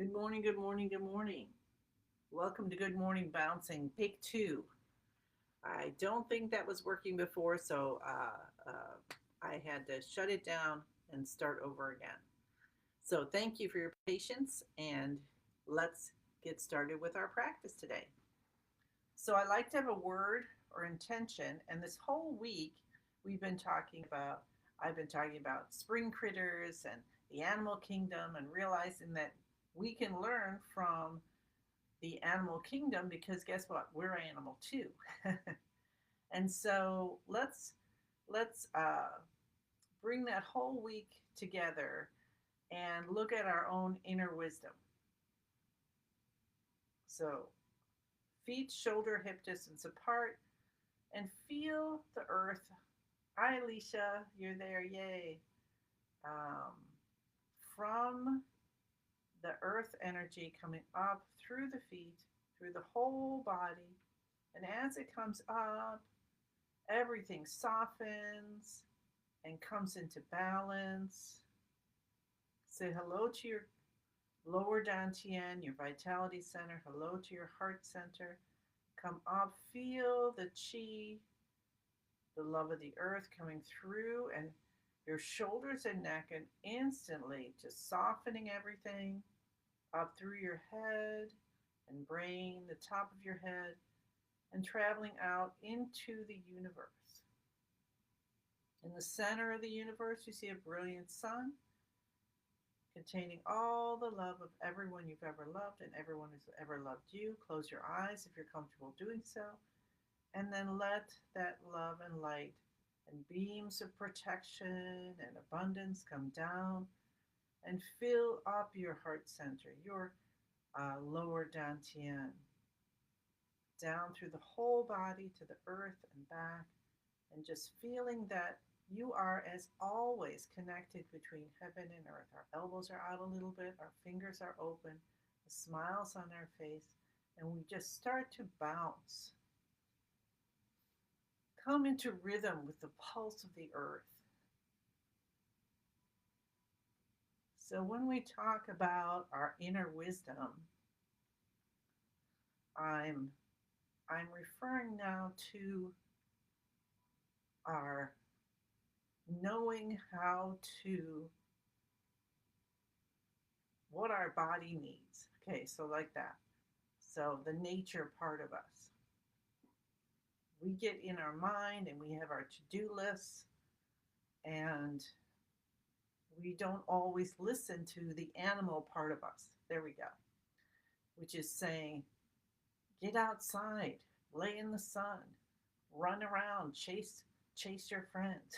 Good morning, good morning, good morning. Welcome to Good Morning Bouncing, take two. I don't think that was working before, so I had to shut it down and start over again. So thank you for your patience, and let's get started with our practice today. So I like to have a word or intention, and this whole week we've been talking about, I've been talking about spring critters and the animal kingdom and realizing that we can learn from the animal kingdom because guess what? We're animal too. And so let's bring that whole week together and look at our own inner wisdom. So feet shoulder hip distance apart and feel the earth. Hi, Alicia, you're there, yay! Um, from the earth energy coming up through the feet, through the whole body, and as it comes up, everything softens and comes into balance. Say hello to your lower dantian, your vitality center. Hello to your heart center. Come up, feel the chi, the love of the earth coming through and your shoulders and neck, and instantly just softening everything up through your head and brain, the top of your head, and traveling out into the universe. In the center of the universe, you see a brilliant sun containing all the love of everyone you've ever loved and everyone who's ever loved you. Close your eyes if you're comfortable doing so, and then let that love and light and beams of protection and abundance come down and fill up your heart center, your lower dantian, down through the whole body to the earth and back, and just feeling that you are, as always, connected between heaven and earth. Our elbows are out a little bit, our fingers are open, the smiles on our face, and we just start to bounce. Come into rhythm with the pulse of the earth. So when we talk about our inner wisdom, I'm I'm referring now to our knowing how to what our body needs. Okay, so like that. So the nature part of us. We get in our mind and we have our to-do lists, and we don't always listen to the animal part of us. There we go. Which is saying, get outside, lay in the sun, run around, chase your friends.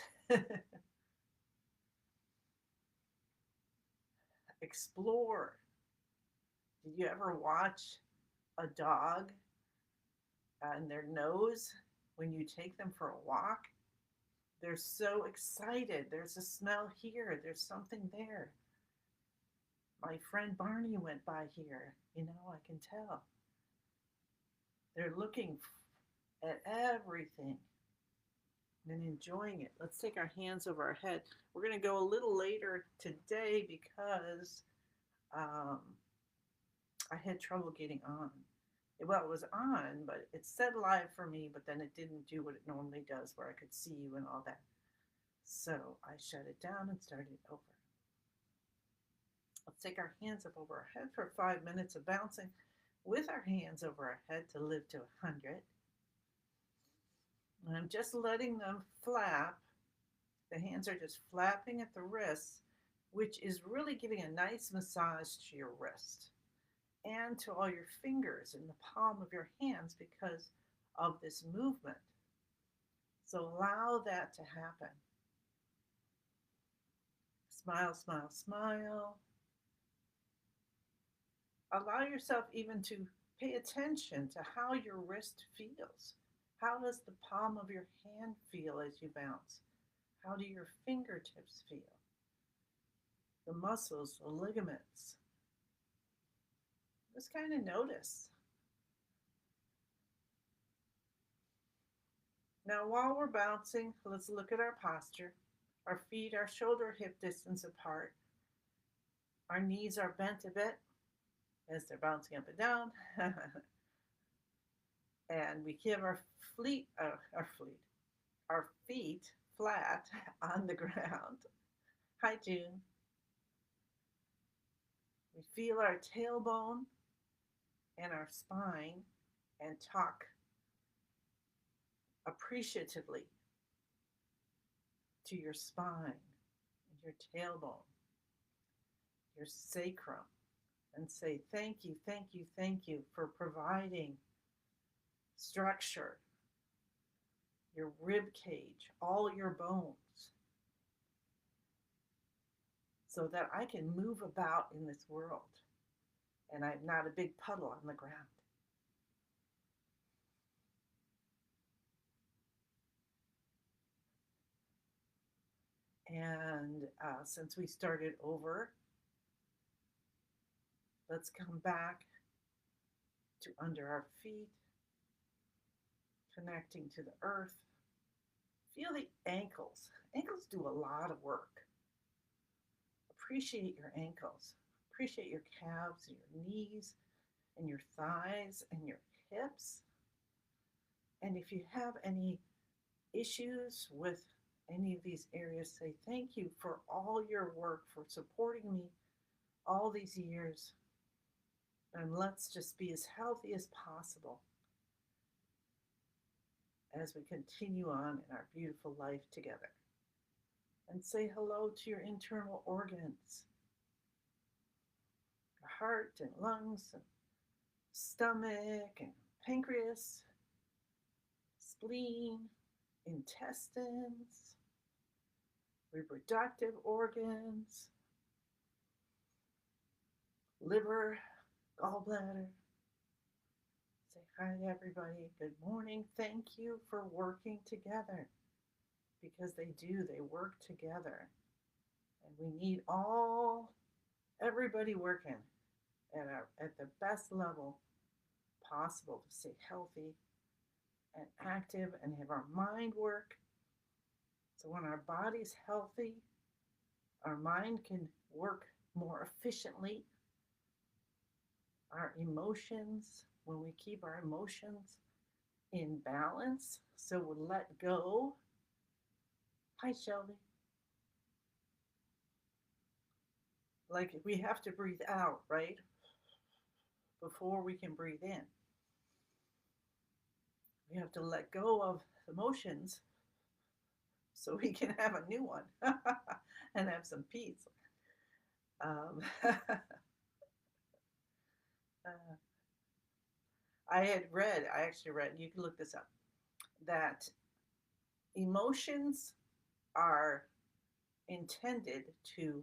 Explore. Did you ever watch a dog and their nose when you take them for a walk? They're so excited. There's a smell here. There's something there. My friend Barney went by here. I can tell. They're looking at everything and enjoying it. Let's take our hands over our head. We're going to go a little later today because um, I had trouble getting on. Well, it was on, but it said live for me, but then it didn't do what it normally does where I could see you and all that. So I shut it down and started over. Let's take our hands up over our head for 5 minutes of bouncing with our hands over our head to live to 100. And I'm just letting them flap. The hands are just flapping at the wrists, which is really giving a nice massage to your wrist and to all your fingers in the palm of your hands because of this movement. So allow that to happen. Smile, smile, smile. Allow yourself even to pay attention to how your wrist feels. How does the palm of your hand feel as you bounce? How do your fingertips feel? The muscles, the ligaments. Just kind of notice. Now, while we're bouncing, let's look at our posture. Our feet are shoulder hip distance apart. Our knees are bent a bit. as they're bouncing up and down. And we keep our feet flat on the ground. Hi, June. We feel our tailbone and our spine and talk appreciatively to your spine and your tailbone, your sacrum, and say, thank you, thank you, thank you for providing structure, your rib cage, all your bones, so that I can move about in this world and I'm not a big puddle on the ground. And since we started over, let's come back to under our feet, connecting to the earth. Feel the ankles. Ankles do a lot of work. Appreciate your ankles. Appreciate your calves, your knees, and your thighs, and your hips. And if you have any issues with any of these areas, say thank you for all your work, for supporting me all these years. And let's just be as healthy as possible as we continue on in our beautiful life together. And say hello to your internal organs, your heart and lungs and stomach and pancreas, spleen, intestines, reproductive organs, liver, gallbladder. Say hi to everybody. Good morning. Thank you for working together, because they do. They work together. And we need everybody working at the best level possible to stay healthy and active and have our mind work. So when our body's healthy, our mind can work more efficiently. Our emotions, when we keep our emotions in balance, so we'll let go. Hi, Shelby. Like we have to breathe out, right? Before we can breathe in. We have to let go of emotions so we can have a new one and have some peace. Uh, I actually read, you can look this up, that emotions are intended to,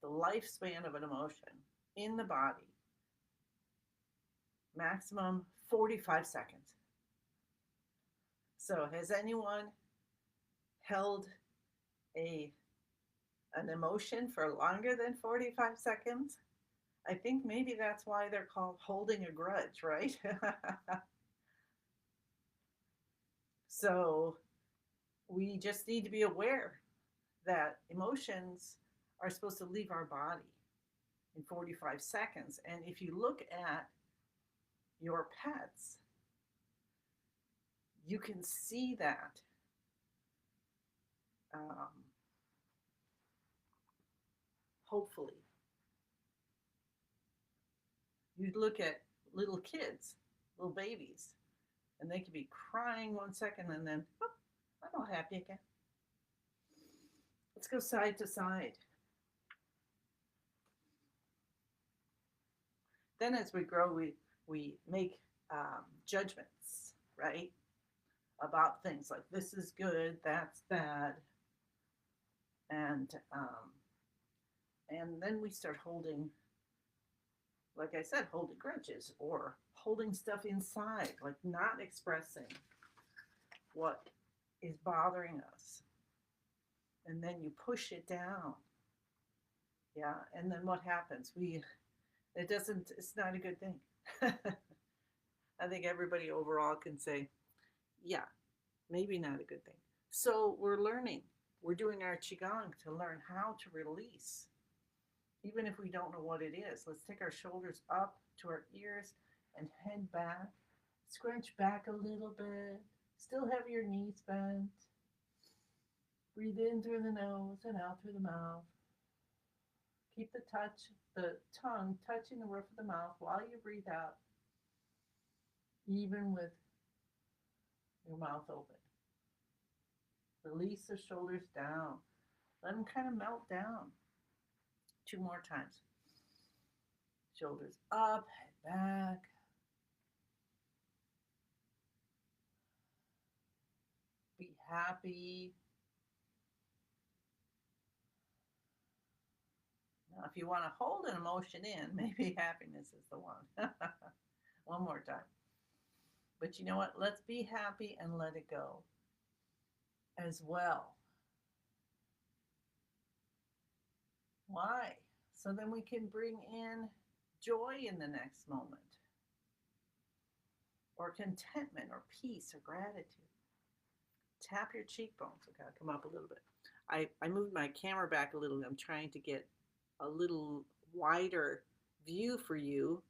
the lifespan of an emotion in the body, maximum 45 seconds. So has anyone held a an emotion for longer than 45 seconds? I think maybe that's why they're called holding a grudge, right? So we just need to be aware that emotions are supposed to leave our body in 45 seconds. And if you look at your pets, you can see that. Hopefully, you look at little kids, little babies, and they can be crying 1 second and then, oh, I'm all happy again. Let's go side to side. Then as we grow, we make judgments, right? About things like this is good, that's bad. And then we start holding, like I said, holding grudges or holding stuff inside, like not expressing what is bothering us. And then you push it down. Yeah. And then what happens? It's not a good thing. I think everybody overall can say, yeah, maybe not a good thing. So we're learning. We're doing our Qigong to learn how to release even if we don't know what it is. Let's take our shoulders up to our ears and head back. Scrunch back a little bit. Still have your knees bent. Breathe in through the nose and out through the mouth. Keep the tongue touching the roof of the mouth while you breathe out, even with your mouth open. Release the shoulders down. Let them kind of melt down. Two more times. Shoulders up, head back. Be happy. Now, if you want to hold an emotion in, maybe happiness is the one. One more time. But you know what? Let's be happy and let it go as well. Why? So then we can bring in joy in the next moment, or contentment, or peace, or gratitude. Tap your cheekbones. Okay, I'll come up a little bit. I moved my camera back a little. I'm trying to get a little wider view for you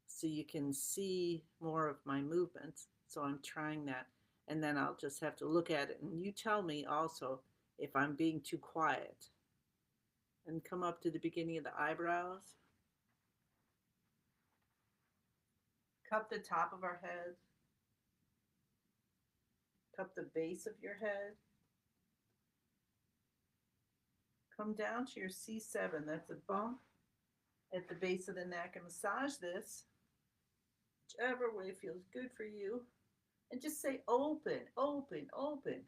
so you can see more of my movements. So I'm trying that. And then I'll just have to look at it. And you tell me also if I'm being too quiet. And come up to the beginning of the eyebrows. Cup the top of our head. Cup the base of your head. Come down to your C7. That's a bump at the base of the neck, and massage this whichever way feels good for you. And just say open, open, open.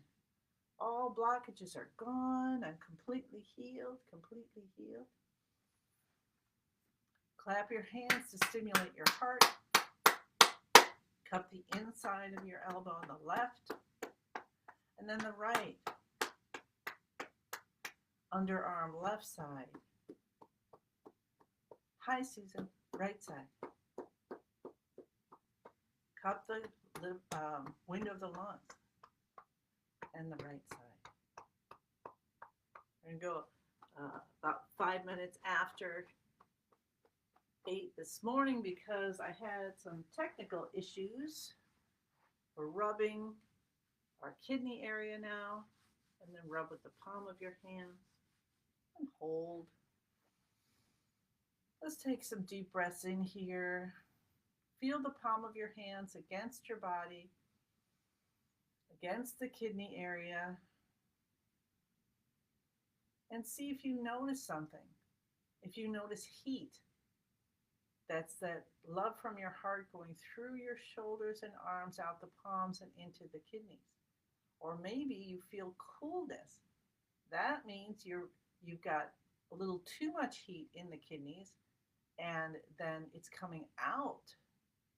All blockages are gone. I'm completely healed, completely healed. Clap your hands to stimulate your heart. Cup the inside of your elbow on the left, and then the right. Underarm left side. Hi, Susan. Right side. Cup the window of the lungs and the right side. We're going to go about 5 minutes after 8 this morning because I had some technical issues. We're rubbing our kidney area now, and then rub with the palm of your hand and hold. Let's take some deep breaths in here. Feel the palm of your hands against your body, against the kidney area, and see if you notice something. If you notice heat, that's that love from your heart going through your shoulders and arms, out the palms and into the kidneys. Or maybe you feel coolness. That means you've got a little too much heat in the kidneys, and then it's coming out.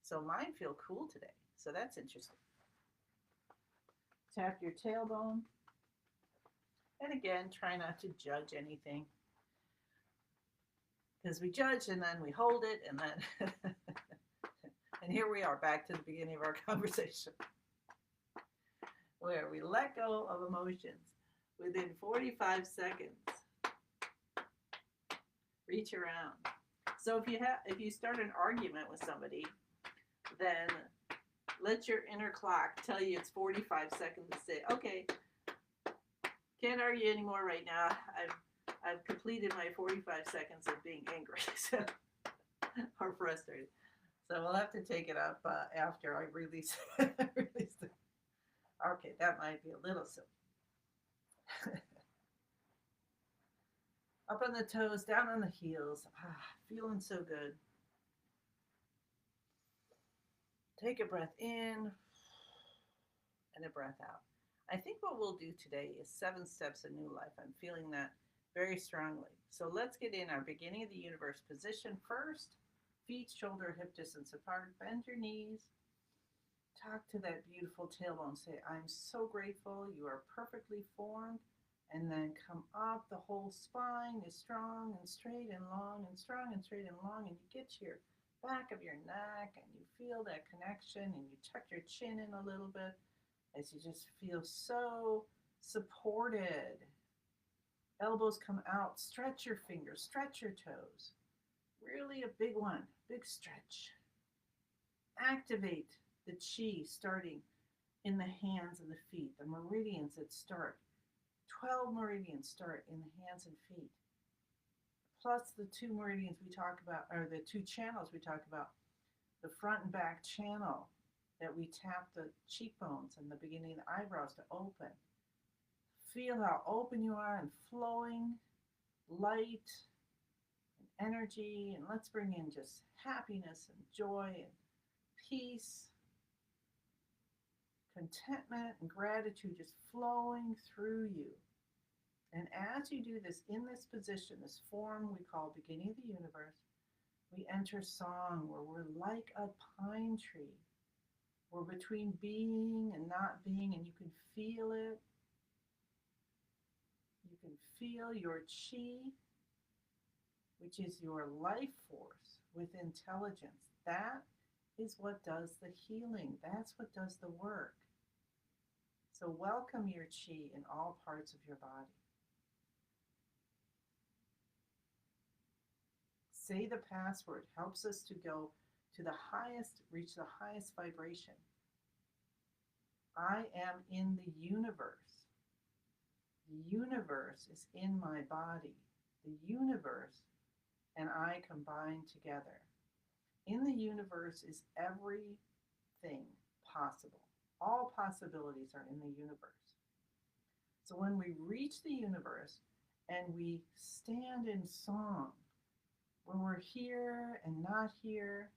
So mine feel cool today. So that's interesting. Tap your tailbone. And again, try not to judge anything. Because we judge and then we hold it and then and here we are back to the beginning of our conversation where we let go of emotions within 45 seconds. Reach around. So if you start an argument with somebody, then let your inner clock tell you it's 45 seconds to say, okay, can't argue anymore right now. I've completed my 45 seconds of being angry or frustrated. So we'll have to take it up after I release it. Okay, that might be a little silly. Up on the toes, down on the heels. Feeling so good. Take a breath in and a breath out. I think what we'll do today is 7 steps of new life. I'm feeling that very strongly. So let's get in our beginning of the universe position first. Feet shoulder hip distance apart. Bend your knees. Talk to that beautiful tailbone. Say, I'm so grateful. You are perfectly formed. And then come up. The whole spine is strong and straight and long and strong and straight and long. And you get to your back of your neck and you feel that connection and you tuck your chin in a little bit as you just feel so supported. Elbows come out. Stretch your fingers, stretch your toes. Really a big one, big stretch. Activate the chi starting in the hands and the feet, the meridians that start. 12 meridians start in the hands and feet, plus the two meridians we talk about, or the two channels we talk about, the front and back channel that we tap the cheekbones and the beginning of the eyebrows to open. Feel how open you are and flowing light and energy. And let's bring in just happiness and joy and peace, contentment and gratitude just flowing through you. And as you do this in this position, this form we call beginning of the universe, we enter song where we're like a pine tree. We're between being and not being, and you can feel it. You can feel your chi, which is your life force with intelligence. That is what does the healing. That's what does the work. So welcome your chi in all parts of your body. Say the password helps us to go to the highest, reach the highest vibration. I am in the universe. The universe is in my body. The universe and I combine together. In the universe is everything possible. All possibilities are in the universe. So when we reach the universe and we stand in song, when we're here and not here,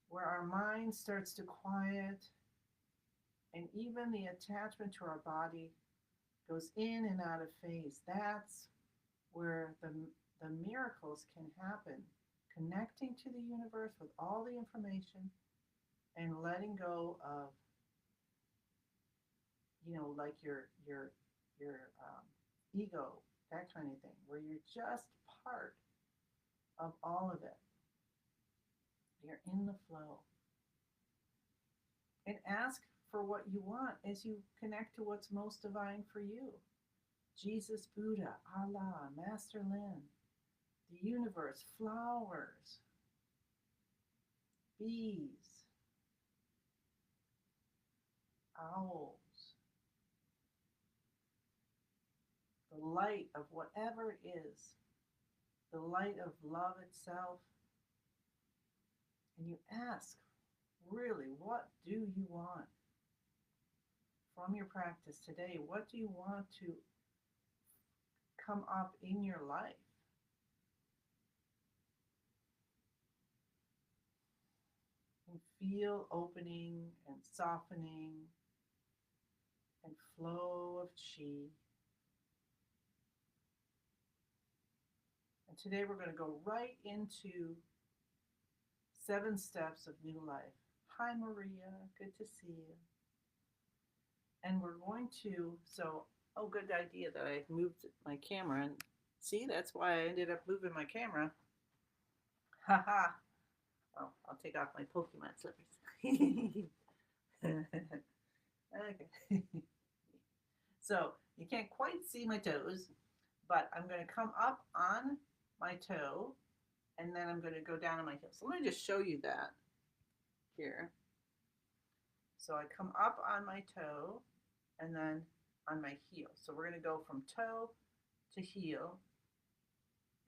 where our mind starts to quiet, and even the attachment to our body goes in and out of phase, that's where the miracles can happen. Connecting to the universe with all the information and letting go of, like your ego, that kind of thing, where you're just part of all of it. You're in the flow. And ask for what you want as you connect to what's most divine for you. Jesus, Buddha, Allah, Master Lin, the universe, flowers, bees, owls, the light of whatever it is, the light of love itself. And you ask, really, what do you want from your practice today? What do you want to come up in your life? And feel opening and softening and flow of chi. And today we're going to go right into 7 steps of new life. Hi, Maria. Good to see you. And we're going to, good idea that I moved my camera. And see, that's why I ended up moving my camera. Haha. Oh, I'll take off my Pokemon slippers. Okay. So you can't quite see my toes, but I'm going to come up on my toe and then I'm going to go down on my heel. So let me just show you that here. So I come up on my toe and then on my heel. So we're going to go from toe to heel,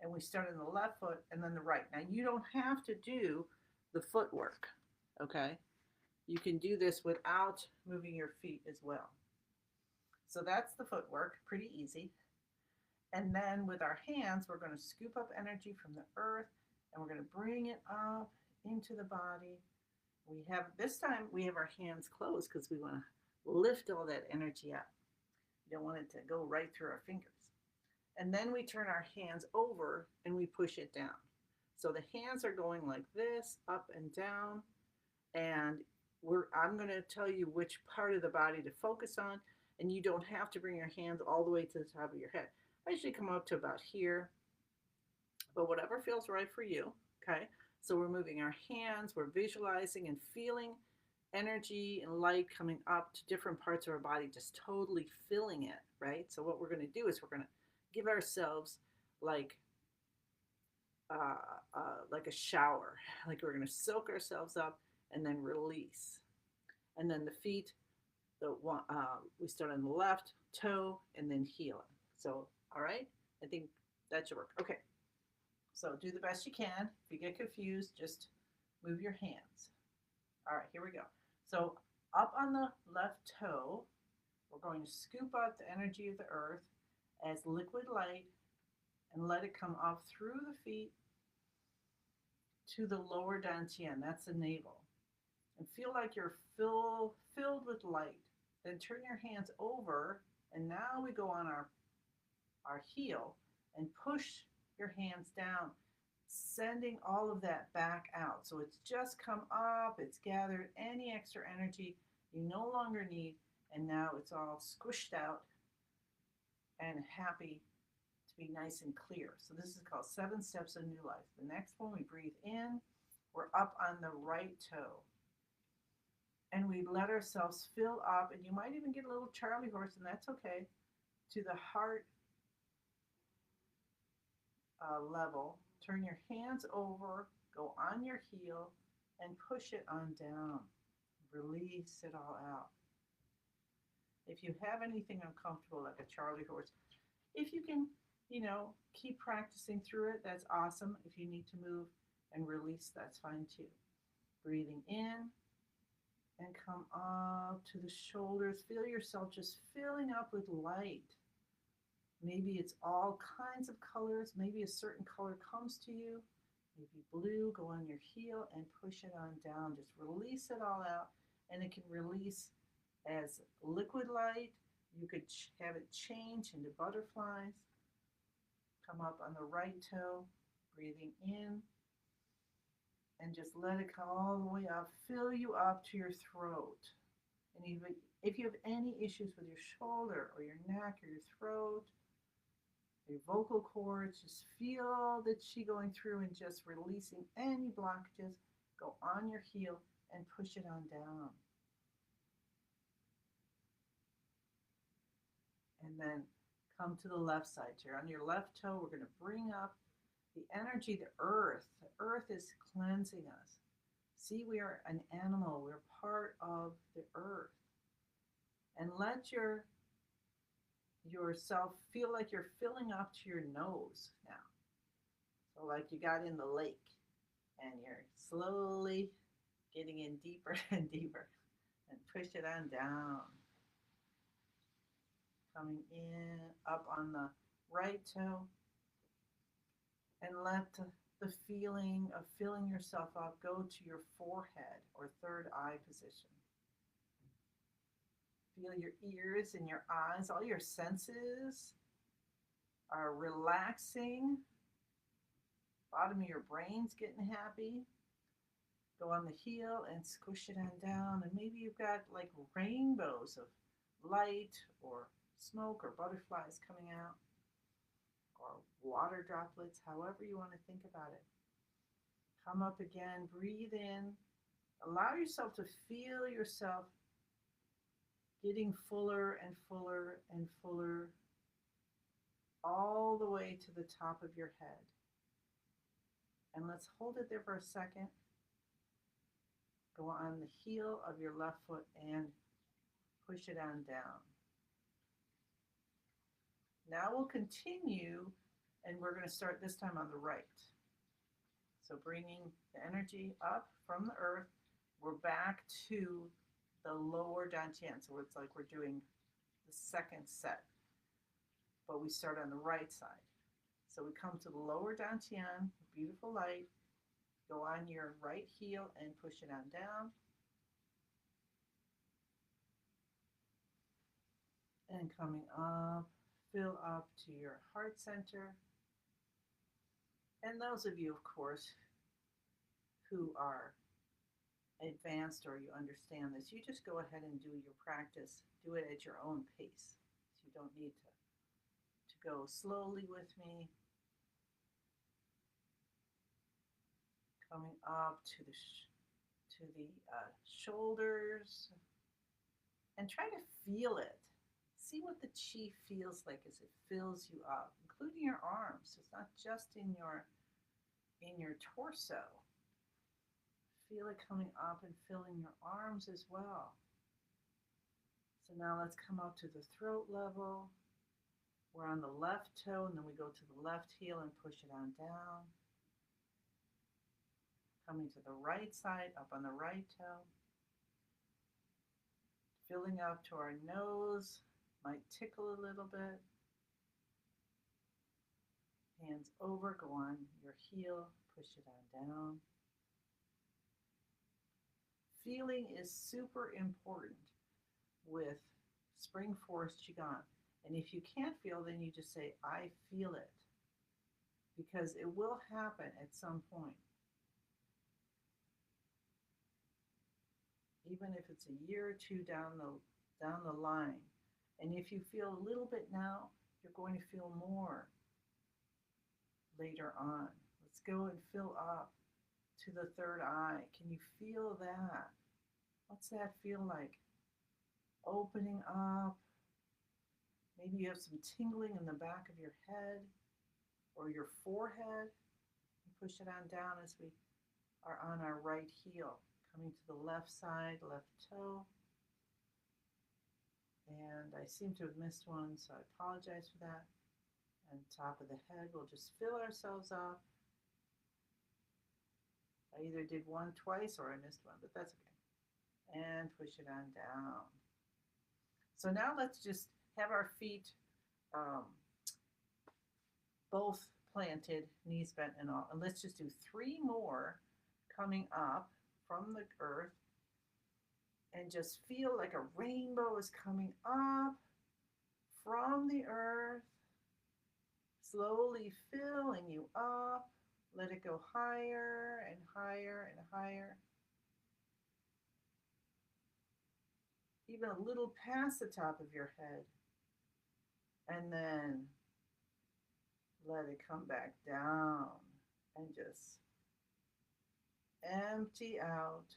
and we start in the left foot and then the right. Now you don't have to do the footwork, okay? You can do this without moving your feet as well. So that's the footwork, pretty easy. And then with our hands, we're going to scoop up energy from the earth and we're going to bring it up into the body. This time we have our hands closed because we want to lift all that energy up. You don't want it to go right through our fingers. And then we turn our hands over and we push it down. So the hands are going like this, up and down. And I'm going to tell you which part of the body to focus on. And you don't have to bring your hands all the way to the top of your head. I usually come up to about here, but whatever feels right for you, okay? So we're moving our hands, we're visualizing and feeling energy and light coming up to different parts of our body, just totally filling it, right? So what we're going to do is we're going to Give ourselves like like a shower, like we're going to soak ourselves up and then release. And then the feet, the one we start on the left toe and then heel. So, all right, I think that should work. Okay, so do the best you can. If you get confused, just move your hands. All right, here we go. So up on the left toe, we're going to scoop up the energy of the earth as liquid light and let it come up through the feet to the lower dantian. That's the navel. And feel like you're filled with light. Then turn your hands over, and now we go on our heel and push your hands down, sending all of that back out. So it's just come up, it's gathered any extra energy you no longer need, and now it's all squished out and happy to be nice and clear. So this is called 7 steps of new life. The next one, we breathe in, we're up on the right toe. And we let ourselves fill up, and you might even get a little Charlie horse, and that's okay, to the heart level. Turn your hands over, go on your heel, and push it on down. Release it all out. If you have anything uncomfortable like a Charlie horse, if you can, keep practicing through it, that's awesome. If you need to move and release, that's fine too. Breathing in and come up to the shoulders. Feel yourself just filling up with light. Maybe it's all kinds of colors. Maybe a certain color comes to you. Maybe blue. Go on your heel and push it on down. Just release it all out. And it can release as liquid light. You could have it change into butterflies. Come up on the right toe, breathing in, and just let it come all the way up. Fill you up to your throat. And even if you have any issues with your shoulder or your neck or your throat, your vocal cords, just feel the chi going through and just releasing any blockages. Go on your heel and push it on down. And then come to the left side. So you're on your left toe. We're going to bring up the energy, the earth. The earth is cleansing us. See, we are an animal. We're part of the earth. And let yourself feel like you're filling up to your nose now. So like you got in the lake and you're slowly getting in deeper and deeper, and push it on down. Coming in up on the right toe, and let the feeling of filling yourself up go to your forehead or third eye position. Feel your ears and your eyes, all your senses are relaxing. Bottom of your brain's getting happy. Go on the heel and squish it on down. And maybe you've got like rainbows of light or smoke or butterflies coming out, or water droplets, however you want to think about it. Come up again, breathe in. Allow yourself to feel yourself getting fuller and fuller and fuller all the way to the top of your head. And let's hold it there for a second. Go on the heel of your left foot and push it on down. Now we'll continue, and we're going to start this time on the right. So bringing the energy up from the earth, we're back to the lower dantian. So it's like we're doing the second set, but we start on the right side. So we come to the lower dantian, beautiful light. Go on your right heel and push it on down. And coming up, fill up to your heart center. And those of you, of course, who are advanced or you understand this, you just go ahead and do your practice. Do it at your own pace. So you don't need to go slowly with me. Coming up to the shoulders, and try to feel it. See what the chi feels like as it fills you up, including your arms. It's not just in your torso. Feel it coming up and filling your arms as well. So now let's come up to the throat level. We're on the left toe, and then we go to the left heel and push it on down. Coming to the right side, up on the right toe. Filling up to our nose, might tickle a little bit. Hands over, go on your heel, push it on down. Feeling is super important with Spring Forest Qigong. And if you can't feel, then you just say, I feel it. Because it will happen at some point. Even if it's a year or two down the line. And if you feel a little bit now, you're going to feel more later on. Let's go and fill up to the third eye. Can you feel that? What's that feel like? Opening up. Maybe you have some tingling in the back of your head or your forehead. Push it on down as we are on our right heel. Coming to the left side, left toe. And I seem to have missed one, so I apologize for that. And top of the head, we'll just fill ourselves up. I either did one twice or I missed one, but that's okay. And push it on down. So now let's just have our feet both planted, knees bent and all. And let's just do 3 more coming up from the earth. And just feel like a rainbow is coming up from the earth, slowly filling you up. Let it go higher and higher and higher. Even a little past the top of your head. And then let it come back down and just empty out.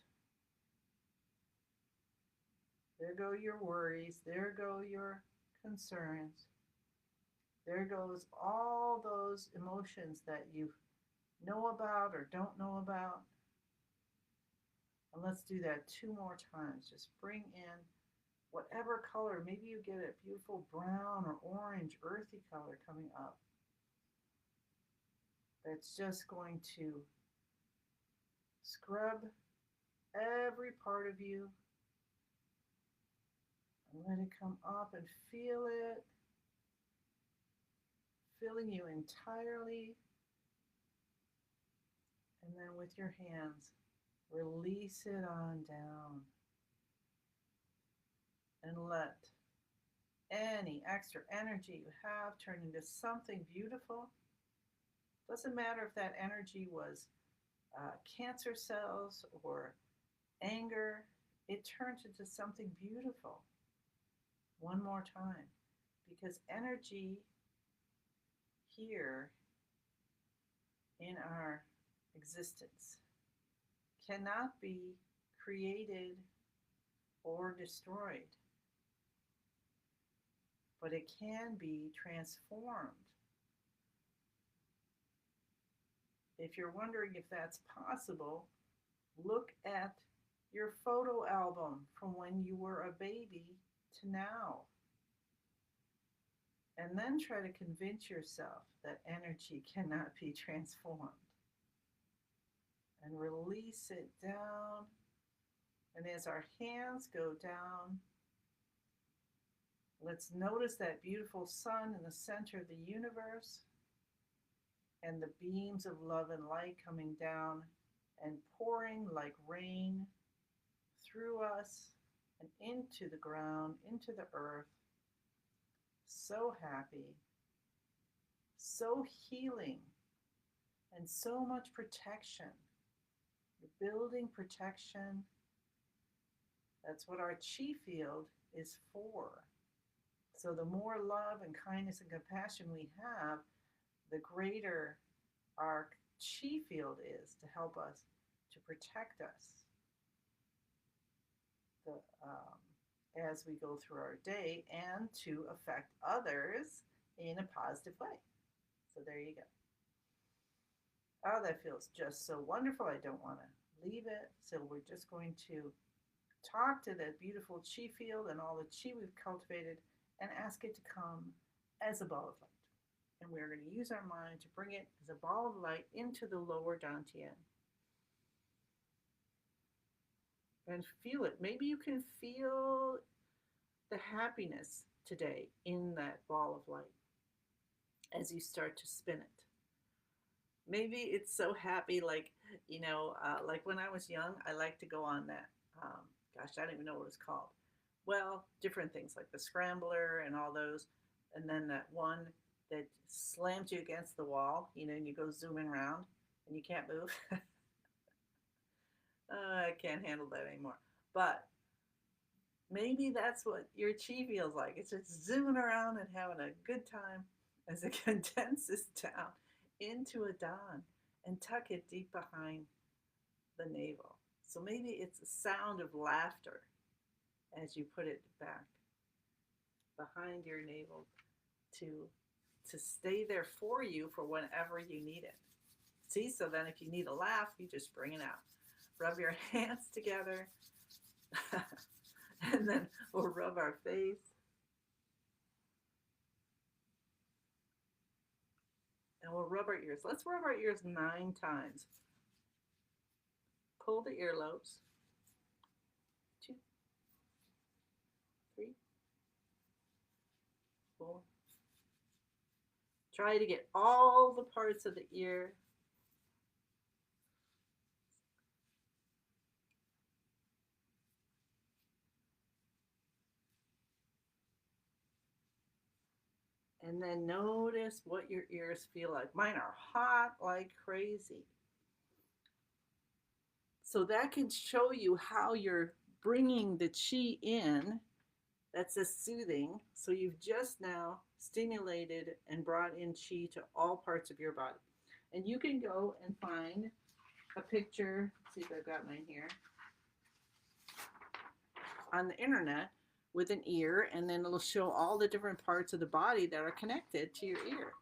There go your worries. There go your concerns. There goes all those emotions that you know about or don't know about. And let's do that 2 more times. Just bring in whatever color. Maybe you get a beautiful brown or orange, earthy color coming up. That's just going to scrub every part of you. And let it come up and feel it, filling you entirely. And then with your hands, release it on down. And let any extra energy you have turn into something beautiful. Doesn't matter if that energy was cancer cells or anger, it turns into something beautiful. One more time, because energy here in our existence cannot be created or destroyed, but it can be transformed. If you're wondering if that's possible, look at your photo album from when you were a baby to now. And then try to convince yourself that energy cannot be transformed. And release it down. And as our hands go down, let's notice that beautiful sun in the center of the universe and the beams of love and light coming down and pouring like rain through us and into the ground, into the earth. So happy, so healing, and so much protection. You're building protection. That's what our chi field is for. So the more love and kindness and compassion we have, the greater our chi field is to help us, to protect us. as we go through our day and to affect others in a positive way. So there you go. Oh, that feels just so wonderful. I don't want to leave it. So we're just going to talk to that beautiful chi field and all the chi we've cultivated and ask it to come as a ball of light. And we're going to use our mind to bring it as a ball of light into the lower dantian and feel it. Maybe you can feel the happiness today in that ball of light as you start to spin it. Maybe it's so happy, like, like when I was young, I liked to go on that, gosh, I don't even know what it's called. Well, different things like the scrambler and all those. And then that one that slams you against the wall, and you go zooming around and you can't move. I can't handle that anymore. But maybe that's what your chi feels like. It's just zooming around and having a good time as it condenses down into a dan and tuck it deep behind the navel. So maybe it's a sound of laughter as you put it back behind your navel to to stay there for you for whenever you need it. See, so then if you need a laugh, you just bring it out. Rub your hands together, and then we'll rub our face, and we'll rub our ears. Let's rub our ears 9 times. Pull the earlobes. 2, 3, 4. Try to get all the parts of the ear. And then notice what your ears feel like. Mine are hot like crazy. So that can show you how you're bringing the chi in. That's a soothing. So you've just now stimulated and brought in chi to all parts of your body. And you can go and find a picture. Let's see if I've got mine here. On the internet with an ear, and then it'll show all the different parts of the body that are connected to your ear.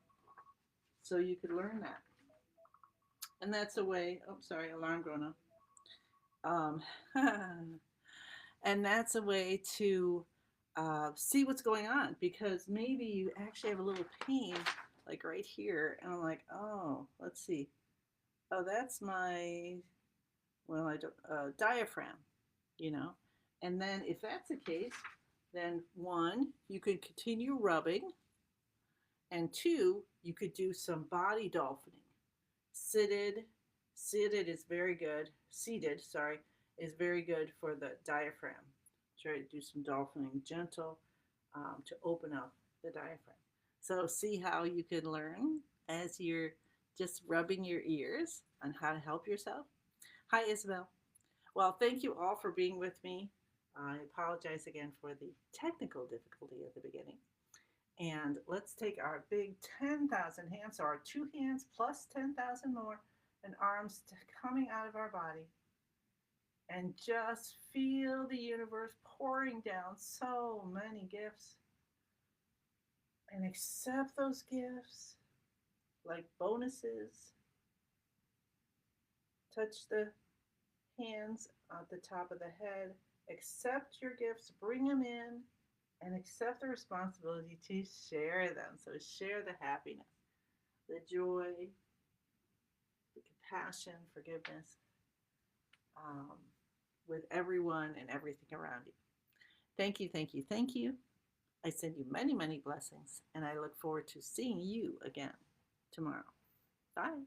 So you could learn that. And that's a way, oh, sorry, alarm going off. And that's a way to see what's going on, because maybe you actually have a little pain like right here, and I'm like, oh, let's see. Oh, that's my, well, I don't, diaphragm, And then if that's the case, then 1, you could continue rubbing, and 2, you could do some body dolphining. Seated is very good. Seated, sorry, is very good for the diaphragm. Try to do some dolphining, gentle, to open up the diaphragm. So see how you can learn as you're just rubbing your ears on how to help yourself. Hi, Isabel. Well, thank you all for being with me. I apologize again for the technical difficulty at the beginning. And let's take our big 10,000 hands, so our 2 hands plus 10,000 more, and arms coming out of our body. And just feel the universe pouring down so many gifts. And accept those gifts like bonuses. Touch the hands at the top of the head. Accept your gifts, bring them in, and accept the responsibility to share them. So share the happiness, the joy, the compassion, forgiveness with everyone and everything around you. Thank you, thank you, thank you. I send you many, many blessings, and I look forward to seeing you again tomorrow. Bye.